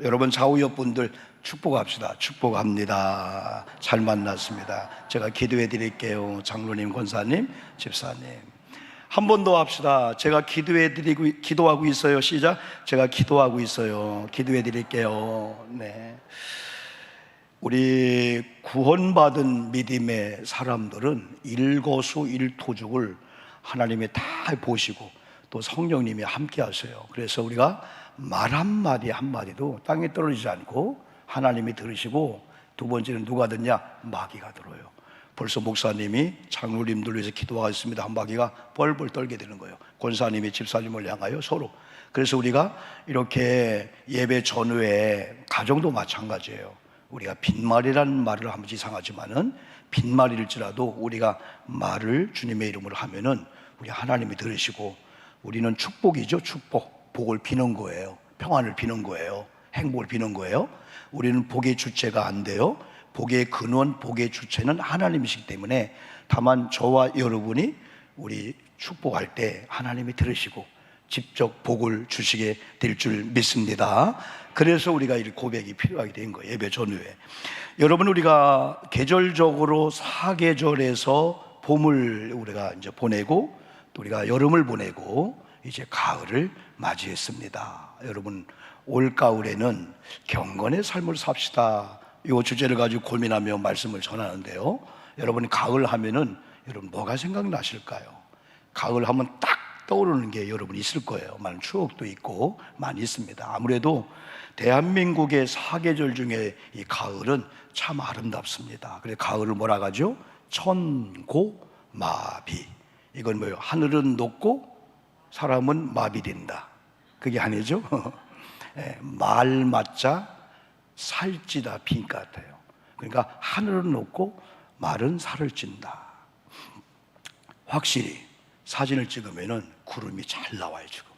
여러분 좌우옆 분들 축복합시다. 축복합니다. 잘 만났습니다. 제가 기도해 드릴게요. 장로님, 권사님, 집사님. 한 번 더 합시다. 제가 기도하고 있어요. 시작. 제가 기도하고 있어요. 기도해 드릴게요. 네. 우리 구원받은 믿음의 사람들은 일거수일투족을 하나님이 다 보시고 또 성령님이 함께 하세요. 그래서 우리가 말 한마디 한마디도 땅에 떨어지지 않고 하나님이 들으시고, 두 번째는 누가 듣냐? 마귀가 들어요. 벌써 목사님이 장로님들 위해서 기도하겠습니다 한 마귀가 뻘뻘 떨게 되는 거예요. 권사님이 집사님을 향하여 서로. 그래서 우리가 이렇게 예배 전후에 가정도 마찬가지예요. 우리가 빈말이라는 말을 하면 이상하지만은 빈말일지라도 우리가 말을 주님의 이름으로 하면은 우리 하나님이 들으시고, 우리는 축복이죠. 축복. 복을 비는 거예요. 평안을 비는 거예요. 행복을 비는 거예요. 우리는 복의 주체가 안 돼요. 복의 근원, 복의 주체는 하나님이시기 때문에, 다만 저와 여러분이 우리 축복할 때 하나님이 들으시고 직접 복을 주시게 될 줄 믿습니다. 그래서 우리가 이 고백이 필요하게 된 거예요. 예배 전후에. 여러분, 우리가 계절적으로 사계절에서 봄을 우리가 이제 보내고, 또 우리가 여름을 보내고 이제 가을을 맞이했습니다. 여러분, 올 가을에는 경건의 삶을 삽시다. 이 주제를 가지고 고민하며 말씀을 전하는데요. 여러분, 가을 하면은 여러분 뭐가 생각나실까요? 가을 하면 딱 떠오르는 게 여러분 있을 거예요. 많은 추억도 있고 많이 있습니다. 아무래도 대한민국의 사계절 중에 이 가을은 참 아름답습니다. 그래서 가을을 뭐라 하죠? 천고마비. 이건 뭐예요? 하늘은 높고 사람은 마비된다. 그게 아니죠? 말 맞자 살찌다 빈 것 같아요. 그러니까 하늘은 높고 말은 살을 찐다. 확실히 사진을 찍으면은 구름이 잘 나와요 지금.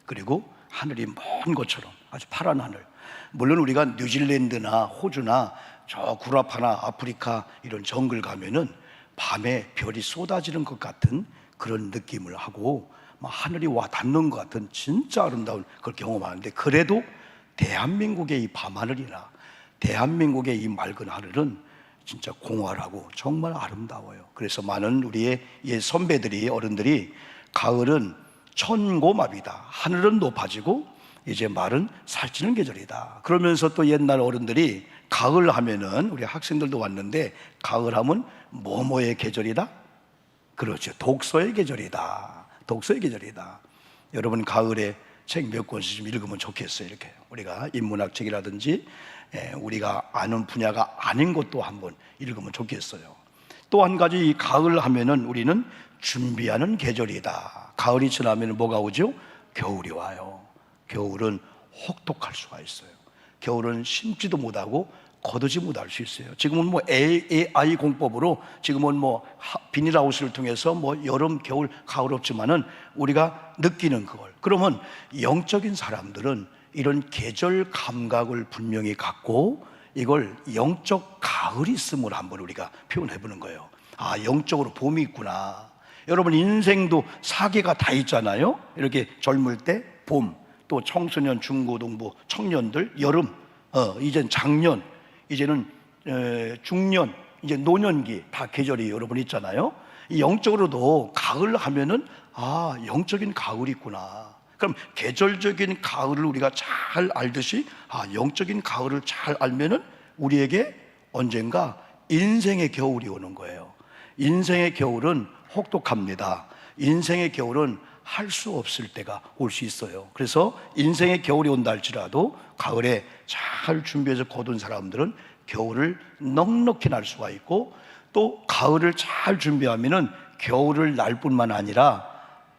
그리고 하늘이 먼 것처럼 아주 파란 하늘. 물론 우리가 뉴질랜드나 호주나 저 구라파나 아프리카 이런 정글 가면은 밤에 별이 쏟아지는 것 같은 그런 느낌을 하고, 하늘이 와 닿는 것 같은 진짜 아름다운 그걸 경험하는데, 그래도 대한민국의 이 밤하늘이나 대한민국의 이 맑은 하늘은 진짜 공활하고 정말 아름다워요. 그래서 많은 우리의 옛 선배들이, 어른들이 가을은 천고마비다. 하늘은 높아지고 이제 말은 살찌는 계절이다. 그러면서 또 옛날 어른들이 가을 하면은, 우리 학생들도 왔는데, 가을 하면 뭐뭐의 계절이다? 그렇죠. 독서의 계절이다. 독서의 계절이다. 여러분, 가을에 책 몇 권씩 좀 읽으면 좋겠어요. 이렇게 우리가 인문학 책이라든지 우리가 아는 분야가 아닌 것도 한번 읽으면 좋겠어요. 또 한 가지, 이 가을 하면은 우리는 준비하는 계절이다. 가을이 지나면 뭐가 오죠? 겨울이 와요. 겨울은 혹독할 수가 있어요. 겨울은 심지도 못하고 거두지 못할 수 있어요. 지금은 뭐 AI 공법으로 지금은 뭐 비닐하우스를 통해서 뭐 여름, 겨울, 가을 없지만은 우리가 느끼는 그걸. 그러면 영적인 사람들은 이런 계절 감각을 분명히 갖고 이걸 영적 가을이 있음을 한번 우리가 표현해 보는 거예요. 아, 영적으로 봄이 있구나. 여러분, 인생도 사계가 다 있잖아요. 이렇게 젊을 때 봄, 또 청소년, 중고등부, 청년들 여름, 이젠 작년, 이제는 중년, 이제 노년기, 다 계절이 여러분 있잖아요. 이 영적으로도 가을 하면은 아, 영적인 가을이 있구나. 그럼 계절적인 가을을 우리가 잘 알듯이, 아, 영적인 가을을 잘 알면은 우리에게 언젠가 인생의 겨울이 오는 거예요. 인생의 겨울은 혹독합니다. 인생의 겨울은 할 수 없을 때가 올 수 있어요. 그래서 인생의 겨울이 온다 할지라도 가을에 잘 준비해서 거둔 사람들은 겨울을 넉넉히 날 수가 있고, 또 가을을 잘 준비하면은 겨울을 날 뿐만 아니라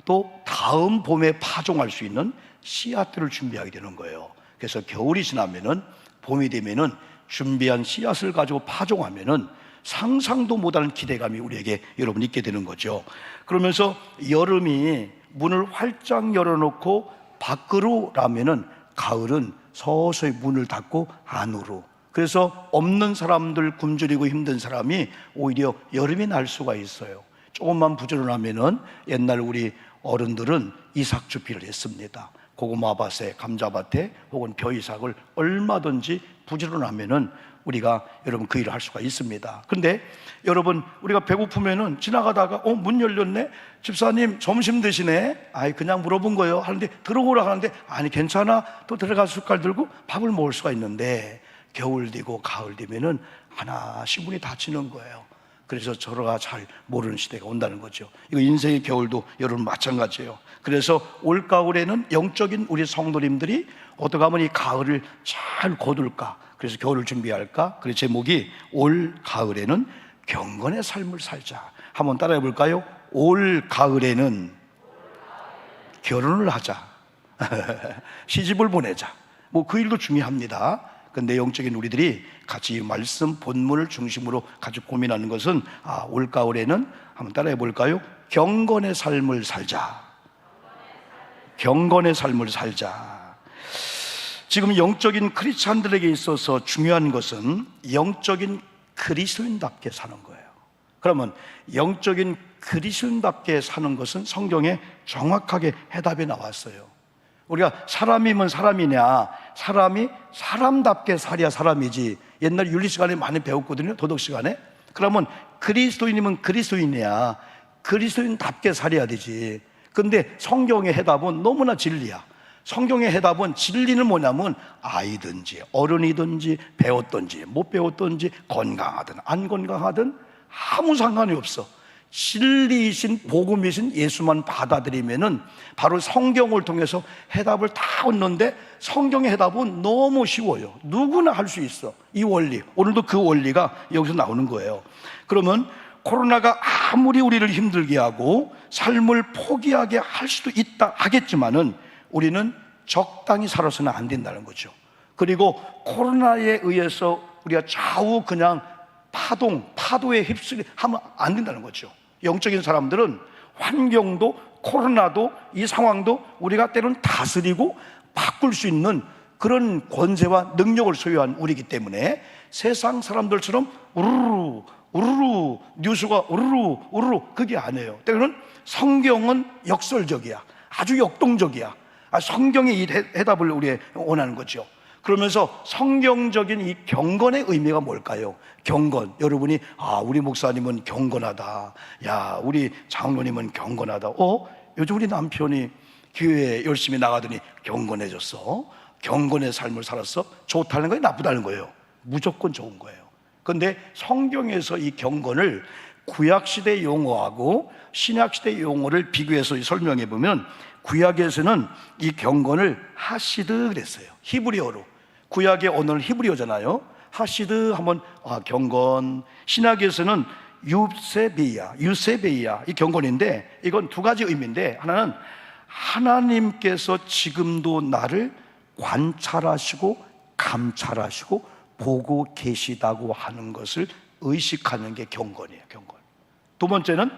또 다음 봄에 파종할 수 있는 씨앗들을 준비하게 되는 거예요. 그래서 겨울이 지나면은 봄이 되면은 준비한 씨앗을 가지고 파종하면은 상상도 못하는 기대감이 우리에게 여러분 있게 되는 거죠. 그러면서 여름이 문을 활짝 열어놓고 밖으로 라면은 가을은 서서히 문을 닫고 안으로. 그래서 없는 사람들, 굶주리고 힘든 사람이 오히려 여름이 날 수가 있어요. 조금만 부지런하면은 옛날 우리 어른들은 이삭주필을 했습니다. 고구마밭에, 감자밭에 혹은 벼이삭을 얼마든지 부지런하면은 우리가 여러분 그 일을 할 수가 있습니다. 그런데 여러분 우리가 배고프면은 지나가다가 문 열렸네, 집사님 점심 드시네, 아이 그냥 물어본 거예요 하는데 들어오라 하는데 아니 괜찮아, 또 들어가서 숟갈 들고 밥을 먹을 수가 있는데 겨울 되고 가을 되면은 하나씩 문이 닫히는 거예요. 그래서 저러가 잘 모르는 시대가 온다는 거죠. 이거 인생의 겨울도 여러분 마찬가지예요. 그래서 올 가을에는 영적인 우리 성도님들이 어떻게 하면 이 가을을 잘 거둘까, 그래서 겨울을 준비할까. 그래서 제목이 올 가을에는 경건의 삶을 살자. 한번 따라해 볼까요? 올 가을에는 결혼을 하자. 시집을 보내자. 뭐 그 일도 중요합니다. 근데 영적인 우리들이 같이 이 말씀 본문을 중심으로 같이 고민하는 것은 올 가을에는 한번 따라해 볼까요? 경건의 삶을 살자. 경건의 삶을 살자. 지금 영적인 크리스찬들에게 있어서 중요한 것은 영적인 그리스도인답게 사는 거예요. 그러면 영적인 그리스도인답게 사는 것은 성경에 정확하게 해답이 나왔어요. 우리가 사람이면 사람이냐, 사람이 사람답게 살아야 사람이지. 옛날 윤리 시간에 많이 배웠거든요, 도덕 시간에. 그러면 그리스도인이면 그리스도인이야, 그리스도인답게 살아야 되지. 근데 성경의 해답은 너무나 진리야. 성경의 해답은, 진리는 뭐냐면 아이든지 어른이든지 배웠든지 못 배웠든지 건강하든 안 건강하든 아무 상관이 없어. 진리이신 복음이신 예수만 받아들이면은 바로 성경을 통해서 해답을 다 얻는데, 성경의 해답은 너무 쉬워요. 누구나 할 수 있어. 이 원리, 오늘도 그 원리가 여기서 나오는 거예요. 그러면 코로나가 아무리 우리를 힘들게 하고 삶을 포기하게 할 수도 있다 하겠지만은 우리는 적당히 살아서는 안 된다는 거죠. 그리고 코로나에 의해서 우리가 좌우 그냥 파도에 휩쓸려 하면 안 된다는 거죠. 영적인 사람들은 환경도 코로나도 이 상황도 우리가 때로는 다스리고 바꿀 수 있는 그런 권세와 능력을 소유한 우리이기 때문에 세상 사람들처럼 우르르 우르르 뉴스가 우르르 우르르 그게 아니에요. 때로는 성경은 역설적이야, 아주 역동적이야. 성경의 이 해답을 우리 원하는 거죠. 그러면서 성경적인 이 경건의 의미가 뭘까요? 경건, 여러분이 우리 목사님은 경건하다, 야 우리 장로님은 경건하다, 요즘 우리 남편이 교회에 열심히 나가더니 경건해졌어, 경건의 삶을 살았어. 좋다는 거예요, 나쁘다는 거예요? 무조건 좋은 거예요. 그런데 성경에서 이 경건을 구약시대 용어하고 신약시대 용어를 비교해서 설명해 보면, 구약에서는 이 경건을 하시드 그랬어요, 히브리어로. 구약의 언어는 히브리어잖아요. 하시드 하면 경건. 신약에서는 유세베이야 이 경건인데, 이건 두 가지 의미인데, 하나는 하나님께서 지금도 나를 관찰하시고 감찰하시고 보고 계시다고 하는 것을 의식하는 게 경건이에요, 경건. 두 번째는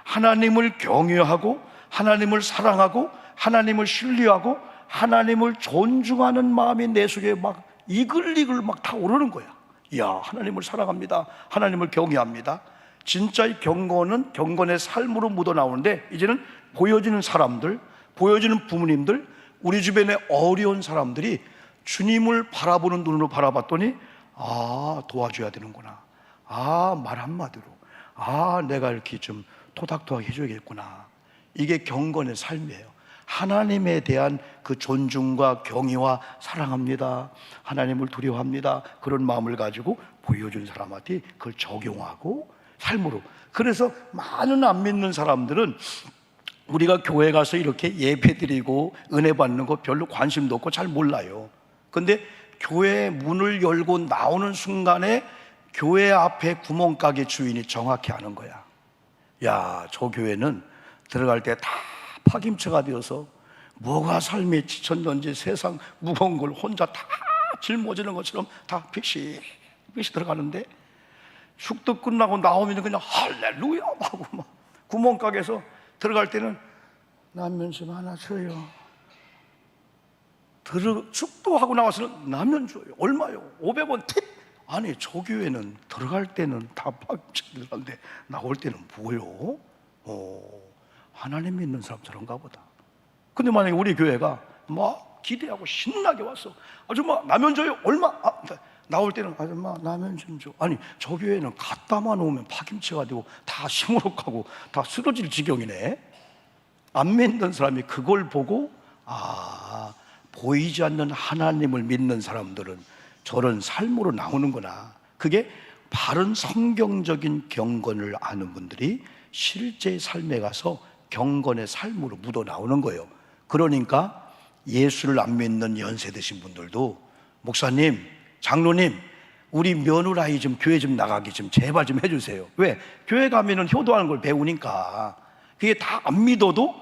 하나님을 경외하고 하나님을 사랑하고 하나님을 신뢰하고 하나님을 존중하는 마음이 내 속에 막 이글이글 막 다 오르는 거야. 이야, 하나님을 사랑합니다, 하나님을 경외합니다. 진짜 이 경건은 경건의 삶으로 묻어나오는데, 이제는 보여지는 사람들, 보여지는 부모님들, 우리 주변에 어려운 사람들이 주님을 바라보는 눈으로 바라봤더니 도와줘야 되는구나, 말 한마디로 내가 이렇게 좀 토닥토닥 해줘야겠구나. 이게 경건의 삶이에요. 하나님에 대한 그 존중과 경외와 사랑합니다, 하나님을 두려워합니다, 그런 마음을 가지고 보여준 사람한테 그걸 적용하고 삶으로. 그래서 많은 안 믿는 사람들은 우리가 교회 가서 이렇게 예배 드리고 은혜 받는 거 별로 관심도 없고 잘 몰라요. 근데 교회 문을 열고 나오는 순간에 교회 앞에 구멍가게 주인이 정확히 아는 거야. 야, 저 교회는 들어갈 때 다 파김치가 되어서 뭐가 삶에 지쳤는지 세상 무거운 걸 혼자 다 짊어지는 것처럼 다 픽시 들어가는데, 축도 끝나고 나오면 그냥 할렐루야 하고 막 구멍가게에서 들어갈 때는 라면 좀 하나 줘요. 축도하고 나와서는 라면 줘요. 얼마요? 500원 팁. 아니, 저 교회는 들어갈 때는 다 파김치 들어가는데 나올 때는 뭐요? 하나님 믿는 사람 저런가 보다. 근데 만약에 우리 교회가 막 기대하고 신나게 왔어. 아줌마 라면 줘요. 얼마? 나올 때는 아줌마 라면 좀 줘. 아니 저 교회는 갖다만 오면 파김치가 되고 다 시무룩하고 다 쓰러질 지경이네. 안 믿는 사람이 그걸 보고 보이지 않는 하나님을 믿는 사람들은 저런 삶으로 나오는구나. 그게 바른 성경적인 경건을 아는 분들이 실제 삶에 가서 경건의 삶으로 묻어 나오는 거예요. 그러니까 예수를 안 믿는 연세 드신 분들도 목사님, 장로님, 우리 며느라이 좀 교회 좀 나가게 좀 제발 좀 해주세요. 왜? 교회 가면은 효도하는 걸 배우니까. 그게 다 안 믿어도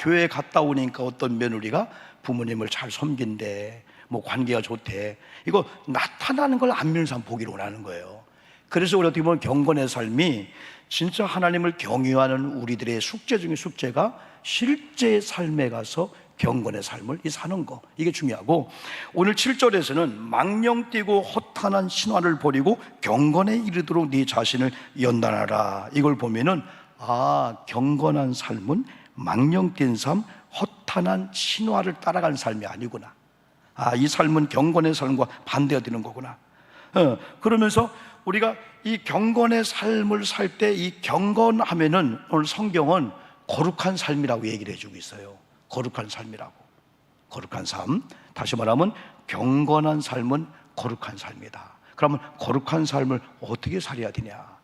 교회 갔다 오니까 어떤 며느리가 부모님을 잘 섬긴대, 뭐 관계가 좋대, 이거 나타나는 걸 안 믿는 사람 보기를 원하는 거예요. 그래서 우리 어떻게 보면 경건의 삶이 진짜 하나님을 경외하는 우리들의 숙제 중에 숙제가 실제 삶에 가서 경건의 삶을 사는 거, 이게 중요하고, 오늘 7절에서는 망령뛰고 허탄한 신화를 버리고 경건에 이르도록 네 자신을 연단하라, 이걸 보면은 경건한 삶은 망령뛴 삶, 허탄한 신화를 따라가는 삶이 아니구나. 이 삶은 경건의 삶과 반대가 되는 거구나. 그러면서 우리가 이 경건의 삶을 살 때, 이 경건하면은 오늘 성경은 거룩한 삶이라고 얘기를 해주고 있어요. 거룩한 삶이라고. 거룩한 삶, 다시 말하면 경건한 삶은 거룩한 삶이다. 그러면 거룩한 삶을 어떻게 살아야 되냐?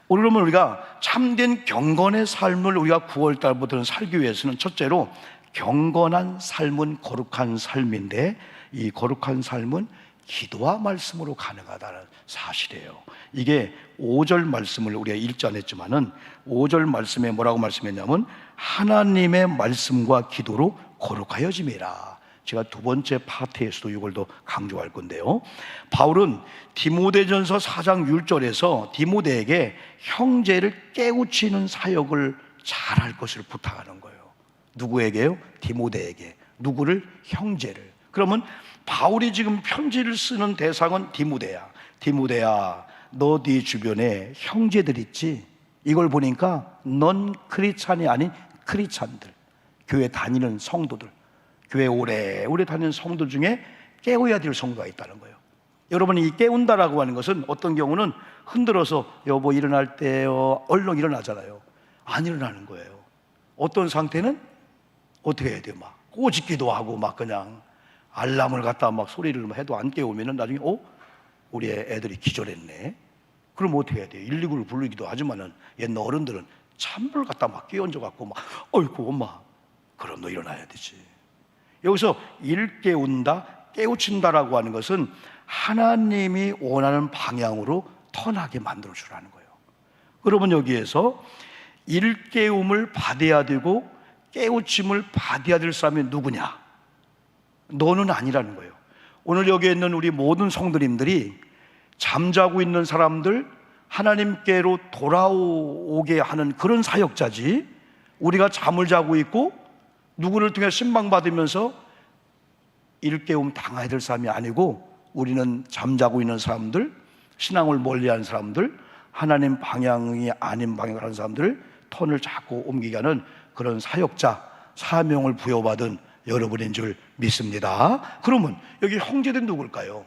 오늘은 우리가 참된 경건의 삶을 우리가 9월달부터는 살기 위해서는 첫째로 경건한 삶은 거룩한 삶인데, 이 거룩한 삶은 기도와 말씀으로 가능하다는 사실이에요. 이게 5절 말씀을 우리가 읽지 않았지만은 5절 말씀에 뭐라고 말씀했냐면 하나님의 말씀과 기도로 거룩하여짐이라. 제가 두 번째 파트에서도 이걸 더 강조할 건데요, 바울은 디모데전서 4장 6절에서 디모데에게 형제를 깨우치는 사역을 잘할 것을 부탁하는 거예요. 누구에게요? 디모데에게. 누구를? 형제를. 그러면 바울이 지금 편지를 쓰는 대상은 디모데야. 디모데야, 너 네 주변에 형제들 있지? 이걸 보니까 넌 크리스찬이 아닌 크리스찬들, 교회 다니는 성도들, 교회 오래 다니는 성도 중에 깨워야 될 성도가 있다는 거예요. 여러분이 이 깨운다라고 하는 것은 어떤 경우는 흔들어서 여보 일어날 때요, 얼른 일어나잖아요. 안 일어나는 거예요. 어떤 상태는 어떻게 해야 돼요? 막 꼬집기도 하고 막 그냥 알람을 갖다 막 소리를 해도 안 깨우면은 나중에 우리 애들이 기절했네. 그럼 어떻게 해야 돼요? 119를 부르기도 하지만은 옛날 어른들은 찬불 갖다 막 끼얹어 갖고 막 어이구 엄마, 그럼 너 일어나야 되지. 여기서 일 깨운다, 깨우친다라고 하는 것은 하나님이 원하는 방향으로 턴하게 만들어 주라는 거예요. 그러면 여기에서 일 깨움을 받아야 되고 깨우침을 받아야 될 사람이 누구냐? 너는 아니라는 거예요. 오늘 여기에 있는 우리 모든 성도님들이 잠자고 있는 사람들 하나님께로 돌아오게 하는 그런 사역자지, 우리가 잠을 자고 있고 누구를 통해 신방받으면서 일깨움 당해야 될 사람이 아니고, 우리는 잠자고 있는 사람들, 신앙을 멀리하는 사람들, 하나님 방향이 아닌 방향을 하는 사람들 턴을 자꾸 옮기게 하는 그런 사역자, 사명을 부여받은 여러분인 줄 믿습니다. 그러면 여기 형제들은 누굴까요?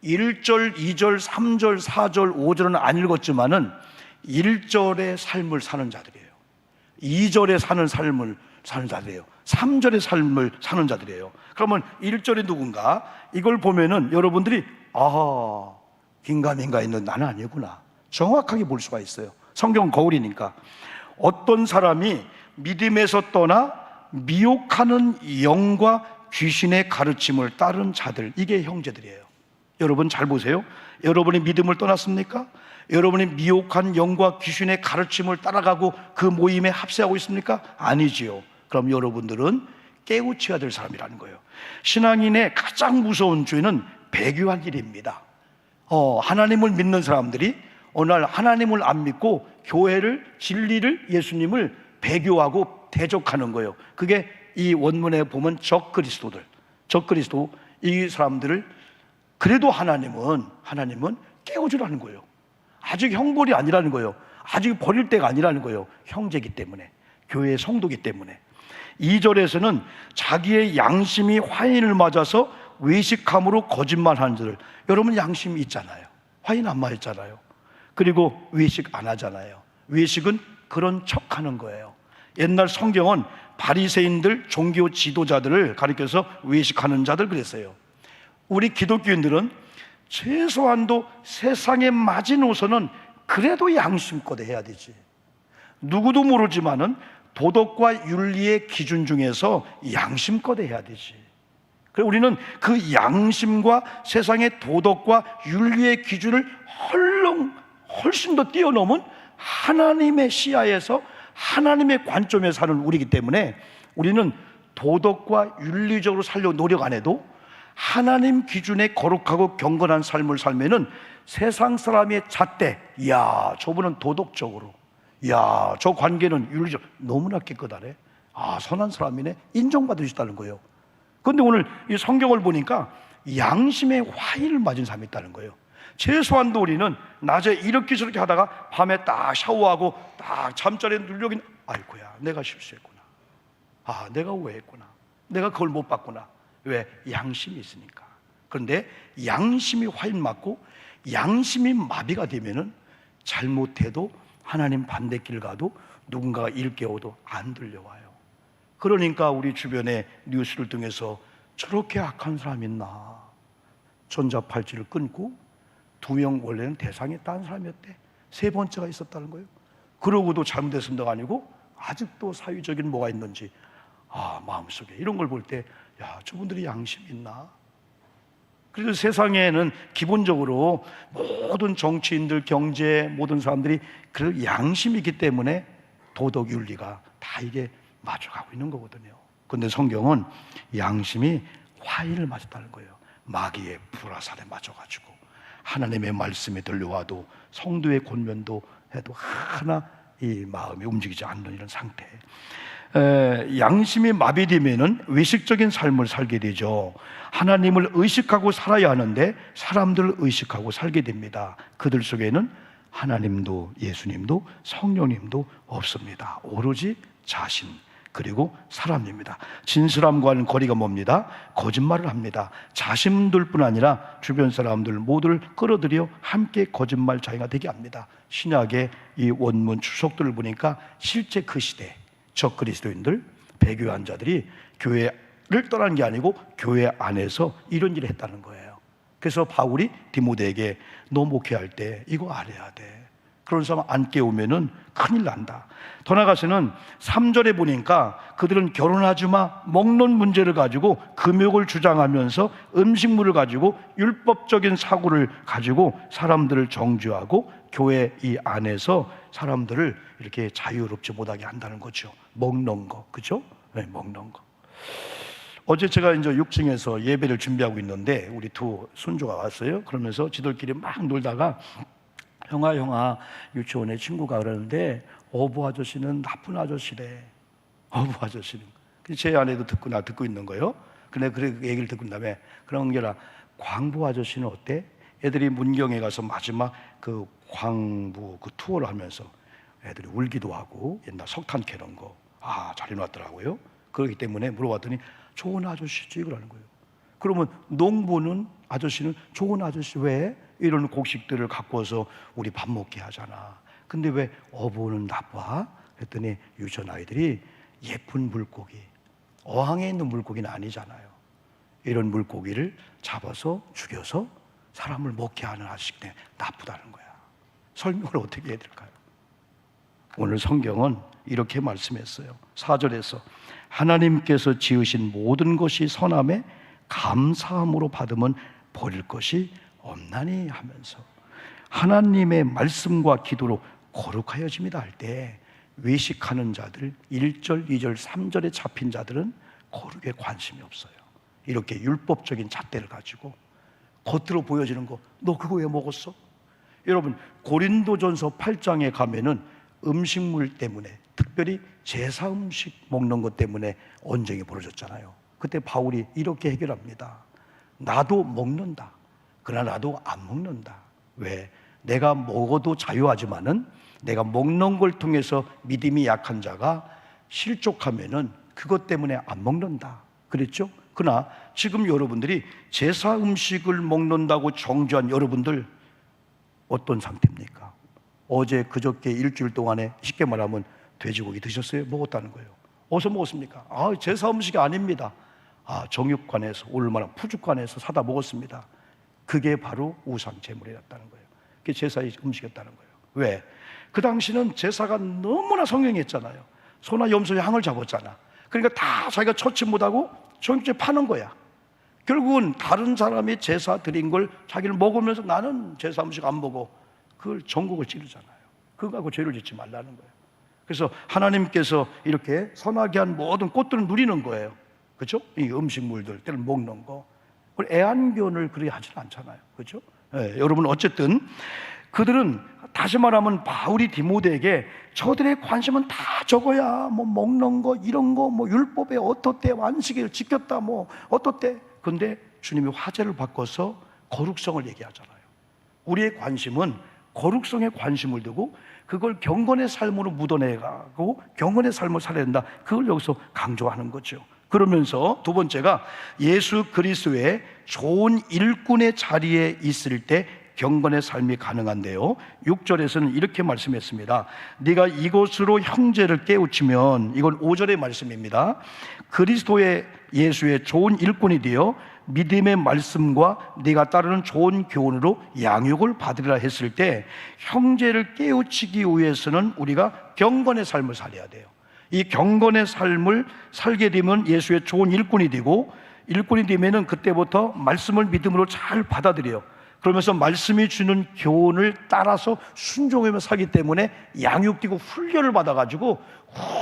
1절, 2절, 3절, 4절, 5절은 안 읽었지만은 1절의 삶을 사는 자들이에요. 2절에 사는 삶을 사는 자들이에요. 3절의 삶을 사는 자들이에요. 그러면 1절이 누군가? 이걸 보면은 여러분들이 긴가민가 있는 나는 아니구나, 정확하게 볼 수가 있어요. 성경은 거울이니까. 어떤 사람이 믿음에서 떠나 미혹하는 영과 귀신의 가르침을 따른 자들, 이게 형제들이에요. 여러분 잘 보세요. 여러분이 믿음을 떠났습니까? 여러분이 미혹한 영과 귀신의 가르침을 따라가고 그 모임에 합세하고 있습니까? 아니지요. 그럼 여러분들은 깨우쳐야 될 사람이라는 거예요. 신앙인의 가장 무서운 죄는 배교한 일입니다. 하나님을 믿는 사람들이 어느 날 하나님을 안 믿고 교회를, 진리를, 예수님을 배교하고 대적하는 거예요. 그게 이 원문에 보면 적그리스도들, 적그리스도, 이 사람들을 그래도 하나님은 깨워주라는 거예요. 아직 형벌이 아니라는 거예요. 아직 버릴 때가 아니라는 거예요. 형제이기 때문에, 교회의 성도이기 때문에. 2절에서는 자기의 양심이 화인을 맞아서 외식함으로 거짓말하는 자들. 여러분 양심이 있잖아요. 화인 안 맞았잖아요. 그리고 외식 안 하잖아요. 외식은 그런 척하는 거예요. 옛날 성경은 바리새인들, 종교 지도자들을 가리켜서 외식하는 자들 그랬어요. 우리 기독교인들은 최소한도 세상에 마지노선은 그래도 양심껏 해야 되지. 누구도 모르지만은 도덕과 윤리의 기준 중에서 양심껏 해야 되지. 그래서 우리는 그 양심과 세상의 도덕과 윤리의 기준을 훨씬 더 뛰어넘은 하나님의 시야에서 하나님의 관점에 사는 우리이기 때문에 우리는 도덕과 윤리적으로 살려고 노력 안 해도 하나님 기준에 거룩하고 경건한 삶을 살면은 세상 사람의 잣대, 이야 저분은 도덕적으로, 이야 저 관계는 윤리적, 너무나 깨끗하네, 아 선한 사람이네, 인정받을 수 있다는 거예요. 그런데 오늘 이 성경을 보니까 양심의 화인을 맞은 사람이 있다는 거예요. 최소한도 우리는 낮에 이렇게 저렇게 하다가 밤에 딱 샤워하고 딱 잠자리에 누려긴, 아이고야 내가 실수했구나, 아 내가 오해했구나, 내가 그걸 못 봤구나. 왜? 양심이 있으니까. 그런데 양심이 화인 맞고 양심이 마비가 되면은 잘못해도 하나님 반대길 가도 누군가가 일깨워도 안 들려와요. 그러니까 우리 주변에 뉴스를 통해서 저렇게 악한 사람 있나, 전자팔찌를 끊고 2명 원래는 대상에 딴 사람이었대, 3번째가 있었다는 거예요. 그러고도 잘못했습니다가 아니고 아직도 사회적인 뭐가 있는지, 아 마음속에 이런 걸 볼 때 야 저분들이 양심이 있나. 그래서 세상에는 기본적으로 모든 정치인들, 경제 모든 사람들이 그 양심이 있기 때문에 도덕 윤리가 다 이게 맞춰가고 있는 거거든요. 그런데 성경은 양심이 화인을 맞았다는 거예요. 마귀의 불화살에 맞아가지고 하나님의 말씀이 들려와도 성도의 권면도 해도 하나 이 마음이 움직이지 않는 이런 상태. 양심이 마비되면은 외식적인 삶을 살게 되죠. 하나님을 의식하고 살아야 하는데 사람들을 의식하고 살게 됩니다. 그들 속에는 하나님도 예수님도 성령님도 없습니다. 오로지 자신 그리고 사람입니다. 진실함과는 거리가 멉니다. 거짓말을 합니다. 자신들뿐 아니라 주변 사람들 모두를 끌어들여 함께 거짓말 자기가 되게 합니다. 신약의 이 원문 추석들을 보니까 실제 그 시대 적 그리스도인들, 배교한 자들이 교회를 떠난 게 아니고 교회 안에서 이런 일을 했다는 거예요. 그래서 바울이 디모데에게 너 목회할 때 이거 알아야 돼. 그런 사람 안 깨우면은 큰일 난다. 더 나아가서는 3절에 보니까 그들은 결혼하지 마, 먹는 문제를 가지고 금욕을 주장하면서 음식물을 가지고 율법적인 사고를 가지고 사람들을 정죄하고 교회 이 안에서 사람들을 이렇게 자유롭지 못하게 한다는 거죠. 먹는 거, 그죠? 네, 먹는 거. 어제 제가 이제 6층에서 예배를 준비하고 있는데 우리 두 손주가 왔어요. 그러면서 지들끼리 막 놀다가 형아 유치원에 친구가 그러는데 어부 아저씨는 나쁜 아저씨래. 어부 아저씨는. 제 아내도 듣고 있는 거예요. 근데 그 얘기를 듣고 난 다음에 그럼 은결아 광부 아저씨는 어때? 애들이 문경에 가서 마지막 그 광부 그 투어를 하면서 애들이 울기도 하고 옛날 석탄 캐는 거 잘 해놨더라고요. 그렇기 때문에 물어봤더니 좋은 아저씨지 그러는 거예요. 그러면 농부는 아저씨는 좋은 아저씨 왜? 이런 곡식들을 갖고 와서 우리 밥 먹게 하잖아. 근데 왜 어부는 나빠? 했더니 유치원 아이들이 예쁜 물고기, 어항에 있는 물고기는 아니잖아요. 이런 물고기를 잡아서 죽여서 사람을 먹게 하는 아저씨 때문에 나쁘다는 거야. 설명을 어떻게 해야 될까요? 오늘 성경은 이렇게 말씀했어요. 4절에서 하나님께서 지으신 모든 것이 선함에 감사함으로 받으면 버릴 것이 없나니 하면서 하나님의 말씀과 기도로 거룩하여집니다 할 때 외식하는 자들 1절, 2절, 3절에 잡힌 자들은 거룩에 관심이 없어요. 이렇게 율법적인 잣대를 가지고 겉으로 보여지는 거, 너 그거 왜 먹었어? 여러분 고린도전서 8장에 가면은 음식물 때문에 특별히 제사 음식 먹는 것 때문에 언쟁이 벌어졌잖아요. 그때 바울이 이렇게 해결합니다. 나도 먹는다. 그러나 나도 안 먹는다. 왜? 내가 먹어도 자유하지만은 내가 먹는 걸 통해서 믿음이 약한 자가 실족하면은 그것 때문에 안 먹는다 그랬죠? 그러나 지금 여러분들이 제사 음식을 먹는다고 정죄한 여러분들 어떤 상태입니까? 어제 그저께 일주일 동안에 쉽게 말하면 돼지고기 드셨어요? 먹었다는 거예요. 어디서 먹었습니까? 제사 음식이 아닙니다. 정육관에서, 오늘 말하면 푸주관에서 사다 먹었습니다. 그게 바로 우상 제물이었다는 거예요. 그게 제사의 음식이었다는 거예요. 왜? 그 당시는 제사가 너무나 성행했잖아요. 소나 염소의 향을 잡았잖아. 그러니까 다 자기가 처치 못하고 정육점에 파는 거야. 결국은 다른 사람이 제사 드린 걸 자기를 먹으면서 나는 제사 음식 안 먹어. 그걸 전국을 찌르잖아요. 그거 갖고 죄를 짓지 말라는 거예요. 그래서 하나님께서 이렇게 선하게 한 모든 꽃들을 누리는 거예요. 그렇죠? 이 음식물들, 때를 먹는 거. 애완견을 그리 하지는 않잖아요. 그렇죠? 여러분 어쨌든 그들은 다시 말하면 바울이 디모데에게 저들의 관심은 다 저거야. 뭐 먹는 거, 이런 거, 뭐 율법에 어떻대, 안식일을 지켰다, 뭐 어떻대. 근데 주님이 화제를 바꿔서 거룩성을 얘기하잖아요. 우리의 관심은 거룩성에 관심을 두고 그걸 경건의 삶으로 묻어내가고 경건의 삶을 살아야 된다. 그걸 여기서 강조하는 거죠. 그러면서 두 번째가 예수 그리스도의 좋은 일꾼의 자리에 있을 때 경건의 삶이 가능한데요. 6절에서는 이렇게 말씀했습니다. 네가 이것으로 형제를 깨우치면, 이건 5절의 말씀입니다. 그리스도의 예수의 좋은 일꾼이 되어 믿음의 말씀과 네가 따르는 좋은 교훈으로 양육을 받으리라 했을 때 형제를 깨우치기 위해서는 우리가 경건의 삶을 살아야 돼요. 이 경건의 삶을 살게 되면 예수의 좋은 일꾼이 되고, 일꾼이 되면은 그때부터 말씀을 믿음으로 잘 받아들여요. 그러면서 말씀이 주는 교훈을 따라서 순종하며 살기 때문에 양육되고 훈련을 받아가지고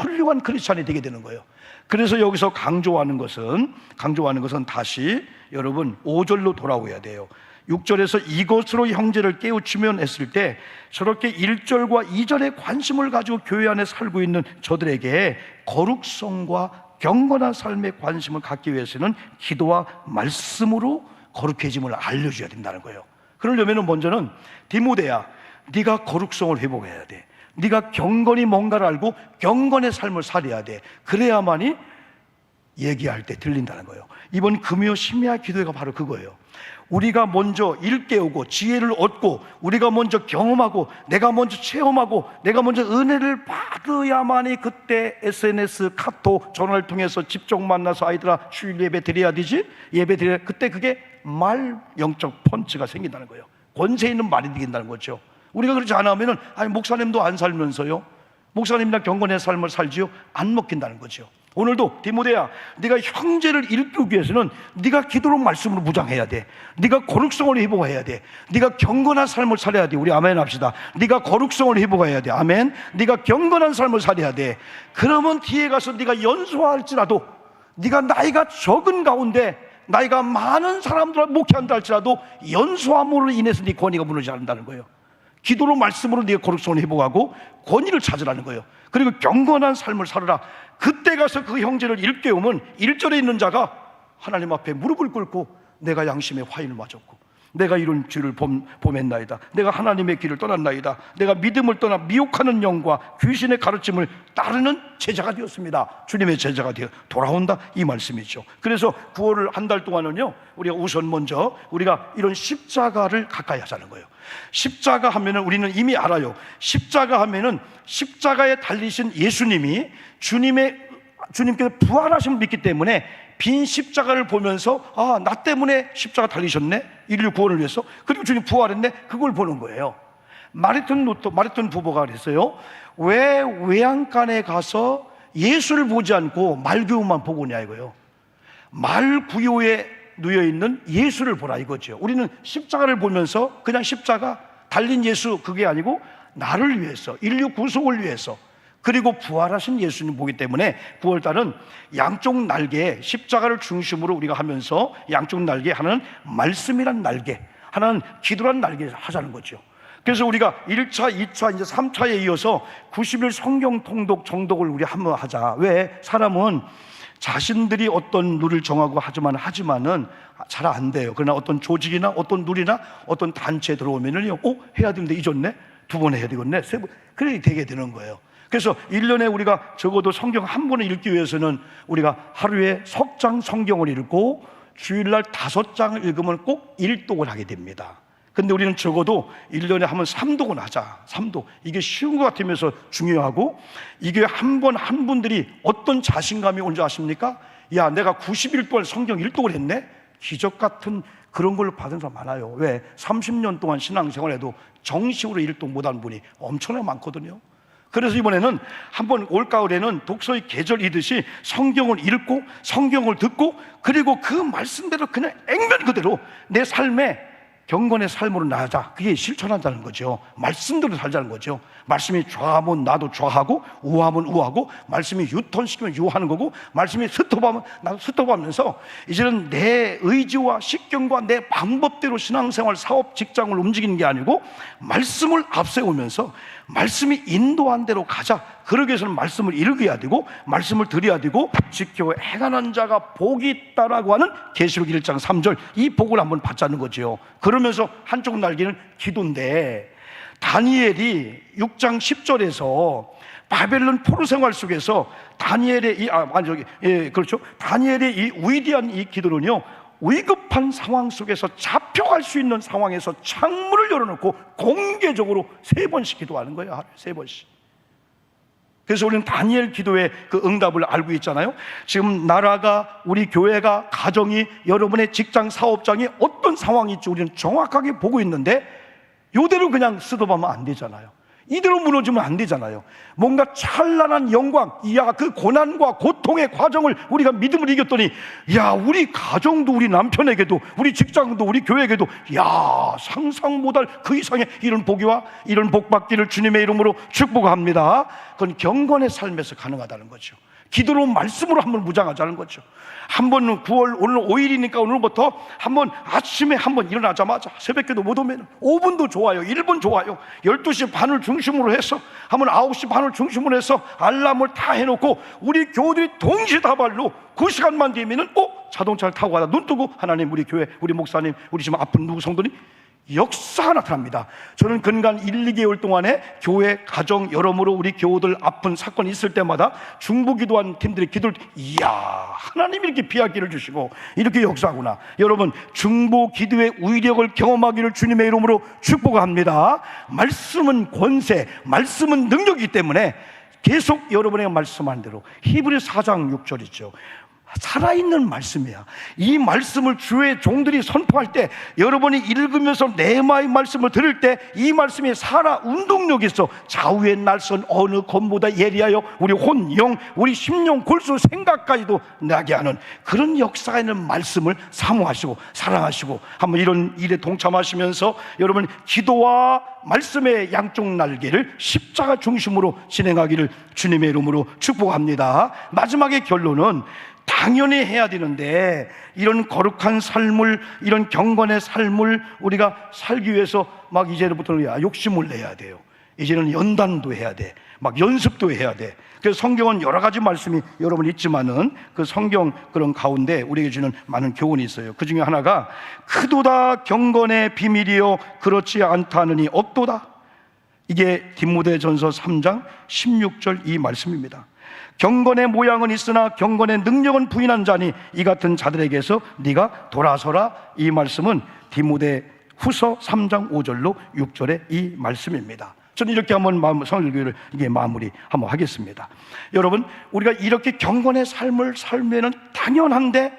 훌륭한 크리스찬이 되게 되는 거예요. 그래서 여기서 강조하는 것은 다시 여러분 5절로 돌아오야 돼요. 6절에서 이것으로 형제를 깨우치면 했을 때 저렇게 1절과 2절에 관심을 가지고 교회 안에 살고 있는 저들에게 거룩성과 경건한 삶에 관심을 갖기 위해서는 기도와 말씀으로 거룩해짐을 알려줘야 된다는 거예요. 그러려면 먼저는 디모데야, 네가 거룩성을 회복해야 돼. 네가 경건이 뭔가를 알고 경건의 삶을 살아야 돼. 그래야만이 얘기할 때 들린다는 거예요. 이번 금요 심야 기도회가 바로 그거예요. 우리가 먼저 일깨우고 지혜를 얻고 우리가 먼저 경험하고 내가 먼저 체험하고 내가 먼저 은혜를 받아야만이 그때 SNS, 카톡, 전화를 통해서 직접 만나서 아이들아 주일 예배 드려야 되지? 예배 드려야, 그때 그게 말 영적 펀치가 생긴다는 거예요. 권세 있는 말이 되긴다는 거죠. 우리가 그렇지 않으면은 목사님도 안 살면서요, 목사님이나 경건의 삶을 살지요, 안 먹힌다는 거죠. 오늘도 디모데야, 네가 형제를 일깨우기 위해서는 네가 기도로 말씀으로 무장해야 돼. 네가 거룩성을 회복해야 돼. 네가 경건한 삶을 살아야 돼. 우리 아멘 합시다. 네가 거룩성을 회복해야 돼. 아멘. 네가 경건한 삶을 살아야 돼. 그러면 뒤에 가서 네가 연소할지라도, 네가 나이가 적은 가운데 나이가 많은 사람들과 목회한다 할지라도 연소함으로 인해서 네 권위가 무너지지 않는다는 거예요. 기도로 말씀으로 네가 거룩성을 회복하고 권위를 찾으라는 거예요. 그리고 경건한 삶을 살아라. 그때 가서 그 형제를 일깨우면 1절에 있는 자가 하나님 앞에 무릎을 꿇고 내가 양심의 화인을 맞았고 내가 이런 죄를 범했나이다. 내가 하나님의 길을 떠났나이다. 내가 믿음을 떠나 미혹하는 영과 귀신의 가르침을 따르는 제자가 되었습니다. 주님의 제자가 되어 돌아온다, 이 말씀이죠. 그래서 9월을 한 달 동안은요, 우리가 우선 먼저 우리가 이런 십자가를 가까이 하자는 거예요. 십자가 하면은 우리는 이미 알아요. 십자가 하면은 십자가에 달리신 예수님이 주님께서 부활하심을 믿기 때문에 빈 십자가를 보면서 나 때문에 십자가 달리셨네, 인류 구원을 위해서. 그리고 주님 부활했네, 그걸 보는 거예요. 마르틴 부부가 그랬어요. 왜 외양간에 가서 예수를 보지 않고 말구유만 보고 오냐 이거예요. 말구유에 누워있는 예수를 보라 이거죠. 우리는 십자가를 보면서 그냥 십자가 달린 예수, 그게 아니고 나를 위해서, 인류 구속을 위해서, 그리고 부활하신 예수님 보기 때문에 9월달은 양쪽 날개에 십자가를 중심으로 우리가 하면서 양쪽 날개, 하나는 말씀이란 날개, 하나는 기도란 날개 하자는 거죠. 그래서 우리가 1차, 2차, 이제 3차에 이어서 90일 성경 통독 정독을 우리 한번 하자. 왜? 사람은 자신들이 어떤 룰을 정하고 하지만은 잘 안 돼요. 그러나 어떤 조직이나 어떤 룰이나 어떤 단체에 들어오면은요, 해야 되는데 잊었네? 2번 해야 되겠네? 3번. 그래 되게 되는 거예요. 그래서 1년에 우리가 적어도 성경 한 번을 읽기 위해서는 우리가 하루에 석 장 성경을 읽고 주일날 5장을 읽으면 꼭 1독을 하게 됩니다. 근데 우리는 적어도 1년에 하면 3독은 하자. 3독. 이게 쉬운 것 같으면서 중요하고, 이게 한 분들이 어떤 자신감이 온 줄 아십니까? 야, 내가 90일 동안 성경 1독을 했네? 기적 같은 그런 걸 받은 사람 많아요. 왜? 30년 동안 신앙생활해도 정식으로 1독 못한 분이 엄청나게 많거든요. 그래서 이번에는 한번 올가을에는 독서의 계절이듯이 성경을 읽고 성경을 듣고, 그리고 그 말씀대로 그냥 액면 그대로 내 삶에 경건의 삶으로 나가자. 그게 실천한다는 거죠. 말씀대로 살자는 거죠. 말씀이 좌하면 나도 좌하고, 우하면 우하고, 말씀이 유턴시키면 유하는 거고, 말씀이 스톱하면 나도 스톱하면서 이제는 내 의지와 식견과 내 방법대로 신앙생활, 사업, 직장을 움직이는 게 아니고 말씀을 앞세우면서 말씀이 인도한 대로 가자. 그러기 위해서는 말씀을 읽어야 되고 말씀을 드려야 되고, 지켜 행하는 자가 복이 있다라고 하는 계시록 1장 3절, 이 복을 한번 받자는 거죠. 그러면서 한쪽 날개는 기도인데, 다니엘이 6장 10절에서 바벨론 포로 생활 속에서 다니엘의 다니엘의 이 위대한 이 기도는요, 위급한 상황 속에서 잡혀갈 수 있는 상황에서 창문을 열어놓고 공개적으로 3번씩 기도하는 거예요. 하루에 3번씩. 그래서 우리는 다니엘 기도의 그 응답을 알고 있잖아요. 지금 나라가, 우리 교회가, 가정이, 여러분의 직장, 사업장이 어떤 상황일지 우리는 정확하게 보고 있는데, 이대로 그냥 스톱하면 안 되잖아요. 이대로 무너지면 안 되잖아요. 뭔가 찬란한 영광, 야, 그 고난과 고통의 과정을 우리가 믿음을 이겼더니, 야, 우리 가정도, 우리 남편에게도, 우리 직장도, 우리 교회에게도, 야, 상상 못할 그 이상의 이런 복이와 이런 복 받기를 주님의 이름으로 축복합니다. 그건 경건의 삶에서 가능하다는 거죠. 기도로, 말씀으로 한번 무장하자는 거죠. 한번 9월 오늘 5일이니까 오늘부터 한번 아침에 한번 일어나자마자, 새벽기도 못 오면 5분도 좋아요, 1분 좋아요, 12시 반을 중심으로 해서 한번 9시 반을 중심으로 해서 알람을 다 해놓고 우리 교우들이 동시다발로 그 시간만 되면은 자동차를 타고 가다 눈 뜨고, 하나님, 우리 교회, 우리 목사님, 우리 지금 아픈 누구 성도님 역사가 나타납니다. 저는 근간 1, 2개월 동안에 교회, 가정, 여러모로 우리 교우들 아픈 사건이 있을 때마다 중보기도한 팀들의 기도를, 이야, 하나님이 이렇게 비하기를 주시고 이렇게 역사하구나. 여러분, 중보기도의 위력을 경험하기를 주님의 이름으로 축복합니다. 말씀은 권세, 말씀은 능력이기 때문에 계속 여러분에게 말씀한 대로, 히브리 4장 6절 있죠. 살아있는 말씀이야. 이 말씀을 주의 종들이 선포할 때, 여러분이 읽으면서 네마의 말씀을 들을 때 이 말씀이 살아 운동력이 있어 좌우의 날선 어느 것보다 예리하여 우리 혼, 영, 우리 심령, 골수, 생각까지도 나게 하는 그런 역사가 있는 말씀을 사모하시고 사랑하시고, 한번 이런 일에 동참하시면서 여러분 기도와 말씀의 양쪽 날개를 십자가 중심으로 진행하기를 주님의 이름으로 축복합니다. 마지막의 결론은 당연히 해야 되는데, 이런 거룩한 삶을, 이런 경건의 삶을 우리가 살기 위해서 막 이제부터는 욕심을 내야 돼요. 이제는 연단도 해야 돼, 막 연습도 해야 돼. 그래서 성경은 여러 가지 말씀이 여러분 있지만은 그 성경 그런 가운데 우리에게 주는 많은 교훈이 있어요. 그 중에 하나가 크도다 경건의 비밀이요 그렇지 않다느니 없도다. 이게 디모데전서 3장 16절 이 말씀입니다. 경건의 모양은 있으나 경건의 능력은 부인한 자니 이 같은 자들에게서 네가 돌아서라. 이 말씀은 디모데 후서 3장 5절로 6절의 이 말씀입니다. 저는 이렇게 한번 성일교회를 이게 마무리 한번 하겠습니다. 여러분, 우리가 이렇게 경건의 삶을 살면은 당연한데,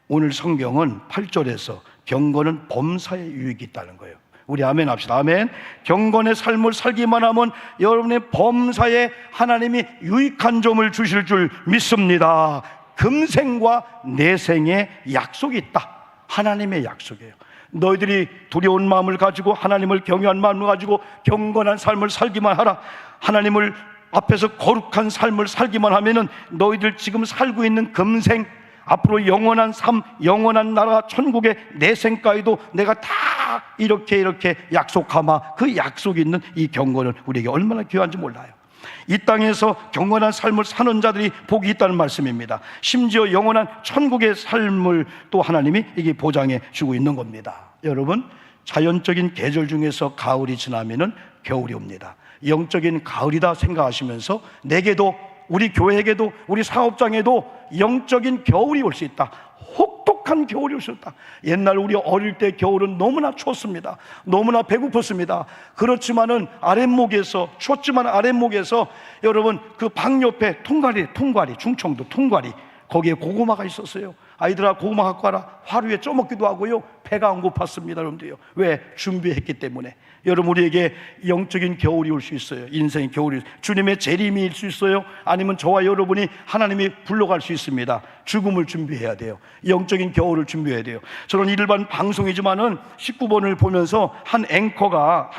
오늘 성경은 8절에서 경건은 범사에 유익이 있다는 거예요. 우리 아멘 합시다. 아멘. 경건의 삶을 살기만 하면 여러분의 범사에 하나님이 유익한 점을 주실 줄 믿습니다. 금생과 내생의 약속이 있다. 하나님의 약속이에요. 너희들이 두려운 마음을 가지고 하나님을 경외한 마음을 가지고 경건한 삶을 살기만 하라. 하나님을 앞에서 거룩한 삶을 살기만 하면은 너희들 지금 살고 있는 금생, 앞으로 영원한 삶, 영원한 나라 천국의 내생까지도 내가 다 이렇게 약속하마. 그 약속이 있는 이 경건은 우리에게 얼마나 귀한지 몰라요. 이 땅에서 경건한 삶을 사는 자들이 복이 있다는 말씀입니다. 심지어 영원한 천국의 삶을 또 하나님이 이게 보장해 주고 있는 겁니다. 여러분, 자연적인 계절 중에서 가을이 지나면은 겨울이 옵니다. 영적인 가을이다 생각하시면서 내게도, 우리 교회에게도, 우리 사업장에도 영적인 겨울이 올 수 있다. 혹독한 겨울이 올 수 있다. 옛날 우리 어릴 때 겨울은 너무나 추웠습니다. 너무나 배고팠습니다. 그렇지만은 아랫목에서, 추웠지만 아랫목에서 여러분 그 방 옆에 통과리, 충청도 통과리, 거기에 고구마가 있었어요. 아이들아 고구마 갖고 와라. 하루에 쪄먹기도 하고요. 배가 안 고팠습니다. 여러분들요. 왜? 준비했기 때문에. 여러분 우리에게 영적인 겨울이 올 수 있어요. 인생의 겨울이, 주님의 재림일 수 있어요. 아니면 저와 여러분이 하나님이 불러갈 수 있습니다. 죽음을 준비해야 돼요. 영적인 겨울을 준비해야 돼요. 저는 일반 방송이지만은 19번을 보면서 한 앵커가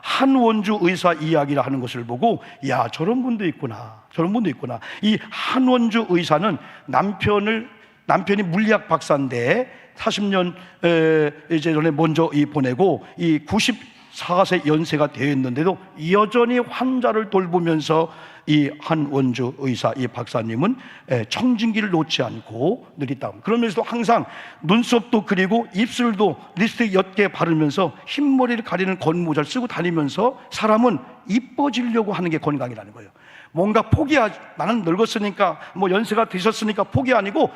한원주 의사 이야기를 하는 것을 보고, 야, 저런 분도 있구나. 이 한원주 의사는 남편이 물리학 박사인데 40년 이제 전에 먼저 보내고 이 94세 연세가 되었는데도 여전히 환자를 돌보면서 이 한원주 의사, 이 박사님은 청진기를 놓지 않고 늘 있다. 그러면서도 항상 눈썹도 그리고 입술도 립스틱 옅게 바르면서 흰머리를 가리는 건모자를 쓰고 다니면서 사람은 이뻐지려고 하는 게 건강이라는 거예요. 뭔가 포기하지, 나는 늙었으니까 뭐 연세가 드셨으니까 포기 아니고,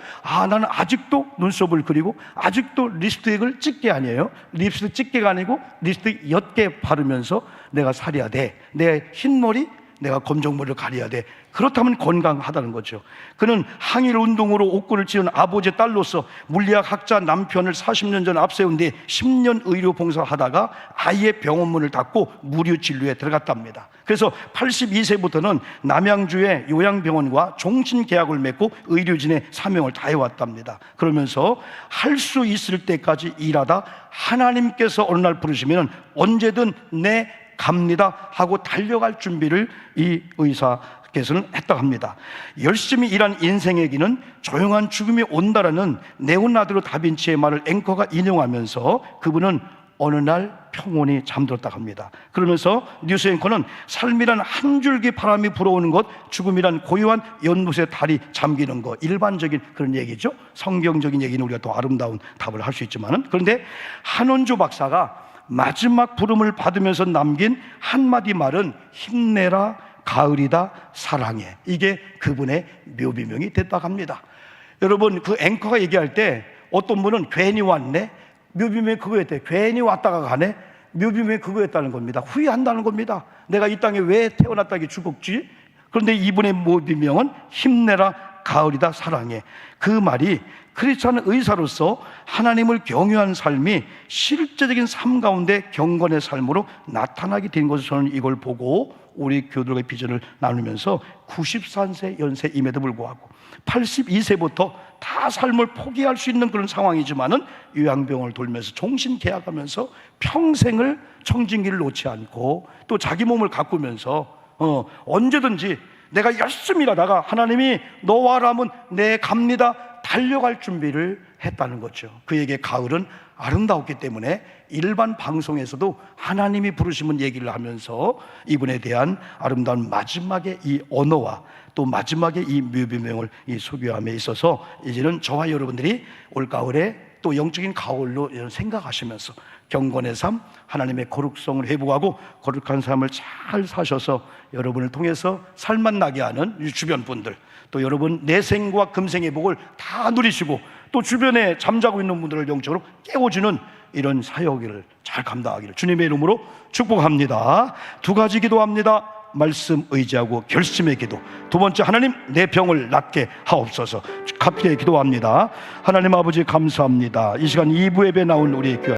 나는 아직도 눈썹을 그리고 아직도 립스틱을 찍게 아니에요. 립스틱 찍게가 아니고 립스틱 옅게 바르면서 내가 살아야 돼. 내 흰머리, 내가 검정머리를 가려야 돼. 그렇다면 건강하다는 거죠. 그는 항일 운동으로 옥군을 지은 아버지의 딸로서 물리학 학자 남편을 40년 전 앞세운 뒤 10년 의료 봉사하다가 아예 병원문을 닫고 무료 진료에 들어갔답니다. 그래서 82세부터는 남양주의 요양병원과 종신 계약을 맺고 의료진의 사명을 다해왔답니다. 그러면서 할 수 있을 때까지 일하다 하나님께서 어느 날 부르시면 언제든 내 갑니다 하고 달려갈 준비를 이 의사께서는 했다고 합니다. 열심히 일한 인생에게는 조용한 죽음이 온다라는 네오나르도 다빈치의 말을 앵커가 인용하면서 그분은 어느 날 평온히 잠들었다고 합니다. 그러면서 뉴스 앵커는 삶이란 한 줄기 바람이 불어오는 것, 죽음이란 고요한 연못에 달이 잠기는 것, 일반적인 그런 얘기죠. 성경적인 얘기는 우리가 더 아름다운 답을 할 수 있지만은, 그런데 한원주 박사가 마지막 부름을 받으면서 남긴 한마디 말은 힘내라, 가을이다, 사랑해. 이게 그분의 묘비명이 됐다고 합니다. 여러분, 그 앵커가 얘기할 때 어떤 분은 괜히 왔네, 묘비명이 그거였대. 괜히 왔다가 가네, 묘비명이 그거였다는 겁니다. 후회한다는 겁니다. 내가 이 땅에 왜 태어났다기 죽었지? 그런데 이분의 묘비명은 힘내라, 가을이다, 사랑해. 그 말이 크리스찬 의사로서 하나님을 경외한 삶이 실제적인 삶 가운데 경건의 삶으로 나타나게 된 것을 저는 이걸 보고 우리 교도들의 비전을 나누면서 94세 연세임에도 불구하고 82세부터 다 삶을 포기할 수 있는 그런 상황이지만은 요양병원을 돌면서 종신 계약하면서 평생을 청진기를 놓지 않고 또 자기 몸을 가꾸면서 언제든지 내가 열심히 일하다가 하나님이 너와라면 내 갑니다 달려갈 준비를 했다는 거죠. 그에게 가을은 아름다웠기 때문에 일반 방송에서도 하나님이 부르시면 얘기를 하면서 이분에 대한 아름다운 마지막의 이 언어와 또 마지막에 이 묘비명을 이 소개함에 있어서 이제는 저와 여러분들이 올가을에 또 영적인 가을로 생각하시면서 경건의 삶, 하나님의 거룩성을 회복하고 거룩한 삶을 잘 사셔서 여러분을 통해서 살만 나게 하는 주변 분들, 또 여러분 내생과 금생의 복을 다 누리시고 또 주변에 잠자고 있는 분들을 영적으로 깨워주는 이런 사역을 잘 감당하기를 주님의 이름으로 축복합니다. 두 가지 기도합니다. 말씀 의지하고 결심의 기도. 두 번째, 하나님 내 병을 낫게 하옵소서. 갑자기 기도합니다. 하나님 아버지 감사합니다. 이 시간 2부 예배 나온 우리 교회